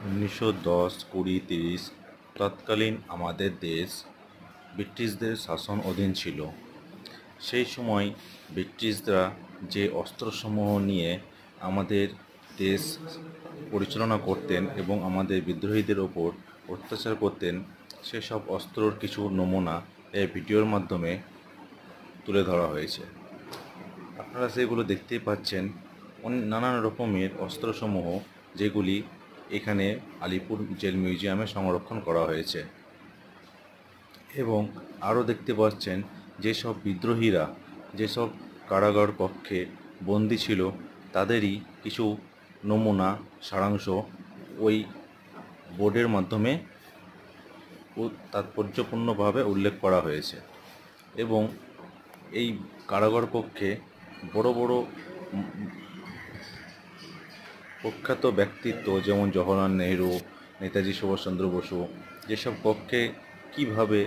1910, 20, 30 তৎকালীন আমাদের দেশ ব্রিটিশদের শাসন অধীন ছিল। সেই সময় ব্রিটিশরা যে অস্ত্রসমূহ নিয়ে আমাদের দেশ পরিচালনা করতেন এবং আমাদের বিদ্রোহীদের ওপর অত্যাচার করতেন, সেসব অস্ত্রর কিছু নমুনা এই ভিডিওর মাধ্যমে তুলে ধরা হয়েছে। আপনারা সেগুলো দেখতেই পাচ্ছেন, নানান রকমের অস্ত্রসমূহ যেগুলি এখানে আলিপুর জেল মিউজিয়ামে সংরক্ষণ করা হয়েছে। এবং আরও দেখতে পাচ্ছেন যেসব বিদ্রোহীরা যেসব কারাগার কক্ষে বন্দী ছিল তাদেরই কিছু নমুনা সারাংশ ওই বোর্ডের মাধ্যমে তাৎপর্যপূর্ণভাবে উল্লেখ করা হয়েছে। এবং এই কারাগার কক্ষে বড় বড় প্রখ্যাত ব্যক্তিত্ব যেমন জওহরলাল নেহরু, নেতাজি সুভাষচন্দ্র বসু যেসব কক্ষে কীভাবে